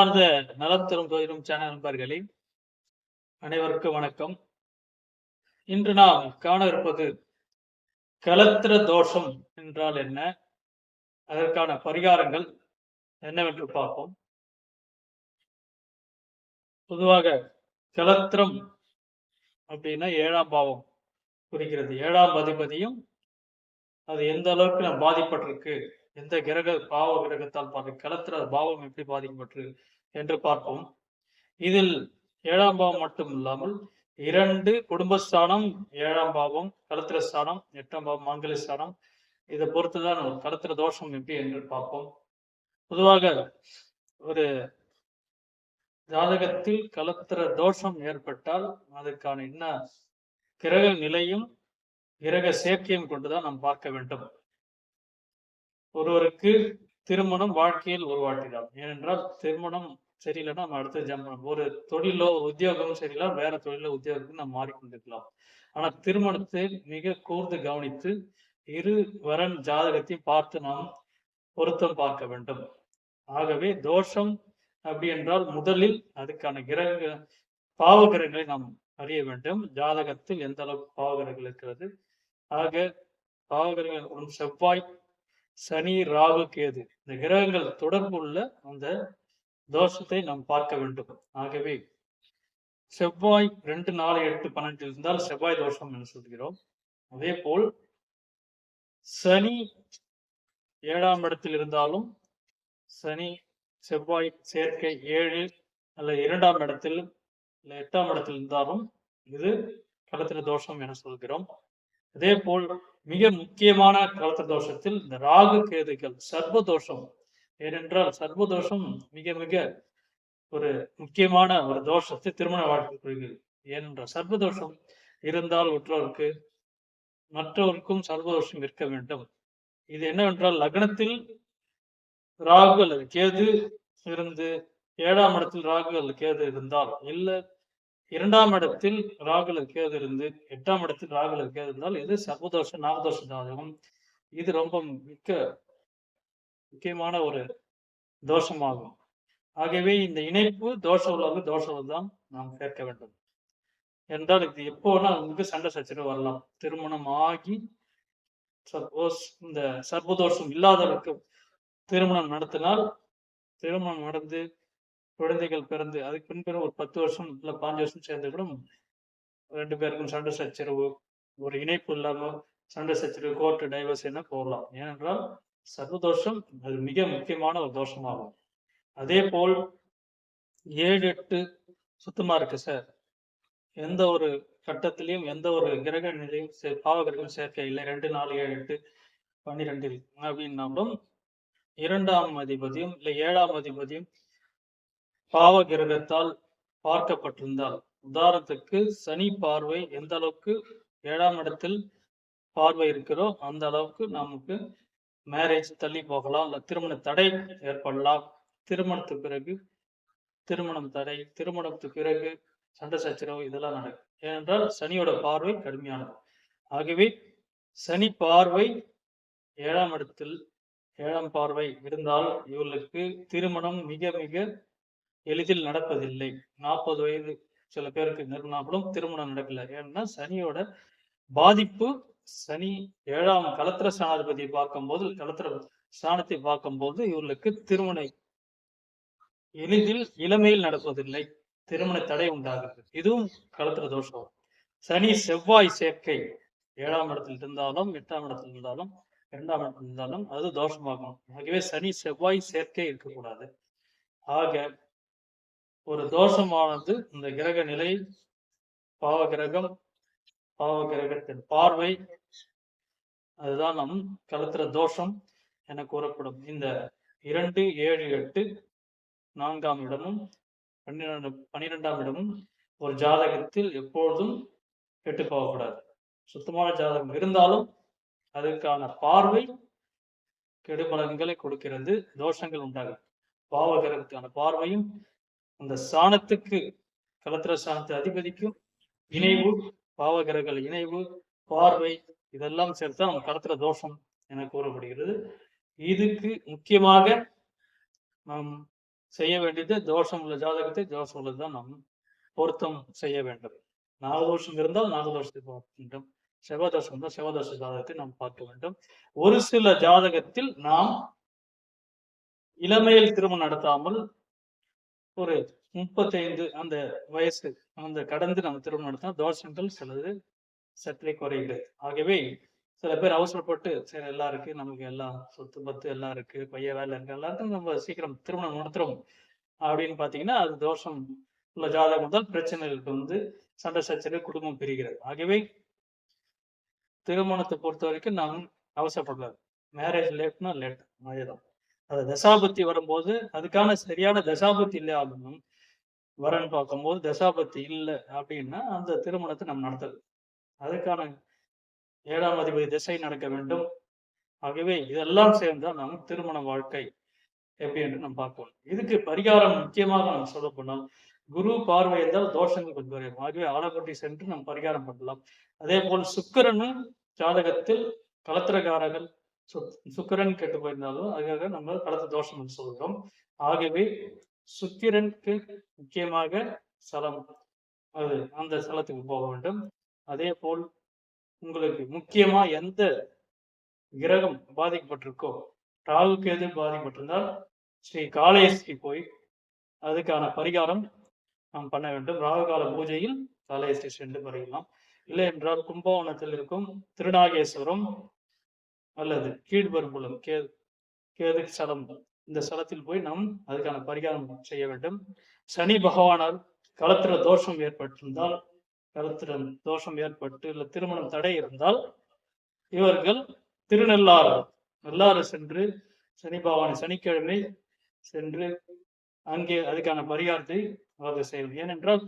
அன்பார்ந்த நலம் தரும் கோயிலும் சேனல் நண்பர்களே, அனைவருக்கும் வணக்கம். இன்று நாம் காண இருப்பது கலத்திர தோஷம் என்றால் என்ன, அதற்கான பரிகாரங்கள் என்னவென்று பார்ப்போம். பொதுவாக கலத்திரம் அப்படின்னா 7ஆம் பாவம் குறிக்கிறது. 7ஆம் அதிபதியும் அது எந்த அளவுக்கு நம்ம பாதிப்பட்டிருக்கு, எந்த பாவ கிரகத்தால் கலத்திர பாவம் எப்படி பாதிக்கப்பட்டிருக்கு என்று பார்ப்போம். இதில் 7ஆம் பாவம் மட்டும் இல்லாமல் 2 குடும்பஸ்தானம், 7ஆம் பாவம் கலத்திர ஸ்தானம், 8ஆம் பாவம் மாங்கல்ய ஸ்தானம், இதை பொறுத்துதான் கலத்திர தோஷம் எப்படி என்று பார்ப்போம். பொதுவாக ஒரு ஜாதகத்தில் கலத்திர தோஷம் ஏற்பட்டால் அதற்கான என்ன கிரக நிலையும் கிரக சேர்க்கையும் கொண்டுதான் நாம் பார்க்க வேண்டும். ஒருவருக்கு திருமணம் வாழ்க்கையில் ஒரு வாட்டிதான். ஏனென்றால் திருமணம் சரியில்லைன்னா நம்ம அடுத்த ஜம்பம் ஒரு தொழிலோ உத்தியோகமும் சரியில்லை, வேற தொழிலோ உத்தியோகத்துக்கு நாம் மாறிக்கொண்டிருக்கலாம். ஆனா திருமணத்தை மிக கூர்ந்து கவனித்து இரு வரன் ஜாதகத்தையும் பார்த்து நாம் பொருத்தம் பார்க்க வேண்டும். ஆகவே தோஷம் அப்படி என்றால் முதலில் அதுக்கான பாவ கிரகங்களை நாம் அறிய வேண்டும். ஜாதகத்தில் எந்த அளவுக்கு பாவ கிரகங்கள் இருக்கிறது. ஆக பாவ கிரகங்கள் செவ்வாய், சனி, ராகு, கேது இந்த கிரகங்கள் தொடர்புள்ள அந்த தோஷத்தை நாம் பார்க்க வேண்டும். ஆகவே செவ்வாய் 2, 4, 8, 12 இருந்தால் செவ்வாய் தோஷம் என்று சொல்கிறோம். அதே போல் சனி 7ஆம் இடத்தில் இருந்தாலும், சனி செவ்வாய் சேர்க்கை 7 அல்லது 2ஆம் இடத்தில் 8ஆம் இடத்தில் இருந்தாலும் இது கலத்திர தோஷம் என சொல்கிறோம். அதே போல் மிக முக்கியமான கலத்திர தோஷத்தில் இந்த ராகு கேதுகள் சர்வதோஷம். ஏனென்றால் சர்வதோஷம் மிக மிக ஒரு முக்கியமான ஒரு தோஷத்தை திருமண வாழ்க்கை. ஏனென்றால் சர்வதோஷம் இருந்தால் உற்றோருக்கு மற்றவருக்கும் சர்வதோஷம் இருக்க வேண்டும். இது என்னவென்றால் லக்னத்தில் ராகு அல்லது கேது இருந்து 7ஆம் இடத்தில் ராகு அல்லது கேது இருந்தால், இல்ல 2ஆம் இடத்தில் ராகு அல்லது கேது இருந்து 8ஆம் இடத்தில் ராகு அல்லது கேது இருந்தால் இது சர்வதோஷ நாகதோஷ ஜாதகம். இது ரொம்ப முக்கியமான ஒரு தோஷமாகும். ஆகவே இந்த இணைப்பு தோஷம் உள்ளது தோஷம் தான் நாம் சேர்க்க வேண்டும். என்றால் இது எப்போனா உங்களுக்கு சண்டை சச்சரவு வரலாம். திருமணம் ஆகி சப்போஸ் இந்த சர்வதோஷம் இல்லாதவருக்கு திருமணம் நடத்தினால், திருமணம் நடந்து குழந்தைகள் பிறந்து அதுக்கு பின்பு ஒரு 10 வருஷம் இல்ல 5 வருஷம் சேர்ந்து கூட 2 பேருக்கும் சண்டை சச்சரவு, ஒரு இணைப்பு இல்லாம சண்டை சச்சரவு, கோர்ட்டு டைவர்ஸ் என்ன போகலாம். ஏனென்றால் சர்வதோஷம் அது மிக முக்கியமான ஒரு தோஷமாகும். அதே போல் 7, 8 சுத்தமா இருக்கு சார், எந்த ஒரு கட்டத்திலையும் எந்த ஒரு கிரக நிலையும் பாவ கிரகம் சேர்க்கை இல்லை, 2, 4, 7, 8, 12 அப்படின்னாலும் 2ஆம் அதிபதியும் இல்லை 7ஆம் அதிபதியும் பாவ கிரகத்தால் பார்க்கப்பட்டிருந்தால், உதாரணத்துக்கு சனி பார்வை எந்த அளவுக்கு 7ஆம் இடத்தில் பார்வை இருக்கிறோ அந்த அளவுக்கு நமக்கு மேரேஜ் தள்ளி போகலாம், இல்ல திருமண தடை ஏற்படலாம். திருமணத்துக்கு பிறகு திருமணம் தடை, திருமணத்துக்கு பிறகு சண்டை சச்சரவு இதெல்லாம் நடக்கும். ஏனென்றால் சனியோட பார்வை கடுமையானது. ஆகவே சனி பார்வை 7ஆம் இடத்தில் 7ஆம் பார்வை இருந்தால் இவர்களுக்கு திருமணம் மிக மிக எளிதில் நடப்பதில்லை. 40 வயது சில பேருக்கு நிறுவனாலும் திருமணம் நடக்கல. ஏன்னா சனியோட பாதிப்பு. சனி 7ஆம் கலத்திர ஸ்தானாதிபதியை பார்க்கும்போது, கலத்திர ஸ்தானத்தை பார்க்கும்போது இவர்களுக்கு திருமணம் எளிதில் இளமையில் நடப்பதில்லை, திருமண தடை உண்டாகிறது. இதுவும் கலத்திர தோஷம். சனி செவ்வாய் சேர்க்கை 7ஆம் இடத்தில் இருந்தாலும் 8ஆம் இடத்தில் இருந்தாலும் 2ஆம் இடத்தில் இருந்தாலும் அது தோஷமாகும். ஆகவே சனி செவ்வாய் சேர்க்கை இருக்கக்கூடாது. ஆக ஒரு தோஷமானது இந்த கிரக நிலை, பாவ கிரகம், பாவ கிரகத்தின் பார்வை, அதுதான் நம் கலத்திர தோஷம் என கூறப்படும். இந்த 2, 7, 8 4ஆம் இடமும் 12ஆம் இடமும் ஒரு ஜாதகத்தில் எப்பொழுதும் கெட்டு போகக்கூடாது. சுத்தமான ஜாதகம் இருந்தாலும் அதற்கான பார்வை கெடுபலன்களை கொடுக்கிறது, தோஷங்கள் உண்டாகும். பாவ கிரகத்துக்கான பார்வையும் அந்த ஸ்தானத்துக்கு கலத்திர ஸ்தானத்து அதிபதிக்கும் இணைவு, பாவ கிரகங்கள் இணைவு, பார்வை இதெல்லாம் சேர்த்தா நம்ம கலத்திர தோஷம் என கூறப்படுகிறது. இதுக்கு முக்கியமாக நாம் செய்ய வேண்டியது தோஷம் உள்ள ஜாதகத்தை தோஷம் உள்ளதுதான் நாம் பொருத்தம் செய்ய வேண்டும். நாகதோஷம் இருந்தால் நாகதோஷத்தை பார்க்க வேண்டும். செவ்வாதோஷம் இருந்தால் செவ்வாதோஷ ஜாதகத்தை நாம் பார்க்க வேண்டும். ஒரு சில ஜாதகத்தில் நாம் இளமையில் திருமணம் நடத்தாமல் ஒரு 35 அந்த வயசு அந்த கடந்து நம்ம திருமணம் நடத்தினா தோஷங்கள் சிலது சற்றே குறைகிறது. ஆகவே சில பேர் அவசரப்பட்டு சரி எல்லாம் இருக்கு, நமக்கு எல்லாம் சொத்து பத்து எல்லாம் இருக்கு, பையன் வேலை இருக்கு, எல்லாருக்கும் நம்ம சீக்கிரம் திருமணம் நடத்துறோம் அப்படின்னு பாத்தீங்கன்னா அது தோஷம் உள்ள ஜாதகம் தான் பிரச்சனைகளுக்கு வந்து சண்டை சச்சரவு குடும்பம் பிரிகிறது. ஆகவே திருமணத்தை பொறுத்த வரைக்கும் நாம் அவசரப்படக்கூடாது. மேரேஜ் லேட்னா லேட் அதேதான். அது தசாபத்தி வரும்போது அதுக்கான சரியான தசாபத்தி இல்லாமலும் வரன் பார்க்கும்போது தசாபத்தி இல்லை அப்படின்னா அந்த திருமணத்தை நம்ம நடத்தது. அதுக்கான 7ஆம் அதிபதி திசை நடக்க வேண்டும். ஆகவே இதெல்லாம் சேர்ந்தால் நாம் திருமண வாழ்க்கை எப்படி என்று நாம் பார்ப்போம். இதுக்கு பரிகாரம் முக்கியமாக நாம் சொல்ல போனால் குரு பார்வை என்றால் தோஷங்கள் கொஞ்சம் குறையும். ஆகவே ஆலப்பட்டி சென்று நாம் பரிகாரம் பண்ணலாம். அதே போல் சுக்கிரனும் ஜாதகத்தில் கலத்திரகாரர்கள் சுக்கிரன் கெட்டு போயிருந்தாலும் அதுக்காக நம்ம கலத்த தோஷம் என்று சொல்கிறோம். ஆகவே சுக்கிரனுக்கு முக்கியமாக ஸ்தலம் அது அந்த ஸ்தலத்துக்கு போக வேண்டும். அதே போல் உங்களுக்கு முக்கியமா எந்த கிரகம் பாதிக்கப்பட்டிருக்கோ ராகு கேது பாதிக்கப்பட்டிருந்தால் ஸ்ரீ காளேஸ்வரி போய் அதுக்கான பரிகாரம் நாம் பண்ண வேண்டும். ராகு கால பூஜையில் காளேஸ்வரி சென்று பரிகலாம். இல்லை என்றால் கும்பகோணத்தில் இருக்கும் திருநாகேஸ்வரம் அல்லது கீழ்பெரும்புலம் கேது ஸ்தலம் இந்த ஸ்தலத்தில் போய் நாம் அதுக்கான பரிகாரம் செய்ய வேண்டும். சனி பகவானால் களத்திர தோஷம் ஏற்பட்டிருந்தால் கருத்திர தோஷம் ஏற்பட்டு இல்லை திருமணம் தடை இருந்தால் இவர்கள் திருநள்ளாறு சென்று சனி பகவானை சனிக்கிழமை சென்று அங்கே அதுக்கான பரிகாரத்தை அவர்கள் செய்யணும். ஏனென்றால்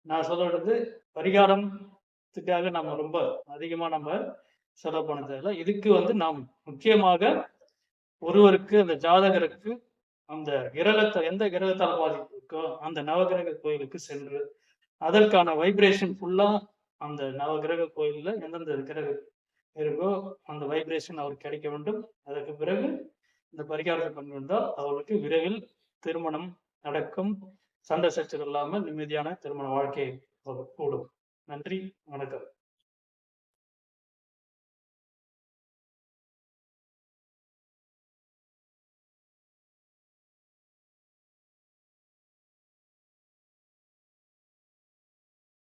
நான் சொல்றது பரிகாரத்துக்காக நம்ம ரொம்ப அதிகமா நம்ம செலவு பண்ண தேவையில்லை. இதுக்கு வந்து நாம் முக்கியமாக ஒருவருக்கு அந்த ஜாதகருக்கு அந்த கிரகத்தை எந்த கிரகத்தால் பாதிப்பு இருக்கோ அந்த நவகிரக கோயிலுக்கு சென்று அதற்கான வைப்ரேஷன் ஃபுல்லா அந்த நவகிரக கோயில்ல எந்தெந்த கிரகம் இருக்கோ அந்த வைப்ரேஷன் அவருக்கு கிடைக்க வேண்டும். அதற்கு பிறகு இந்த பரிகாரத்தை பண்ணி வந்தால் அவர்களுக்கு விரைவில் திருமணம் நடக்கும். சண்டை சச்சரவு இல்லாமல் நிம்மதியான திருமண வாழ்க்கை கூடும். நன்றி, வணக்கம்.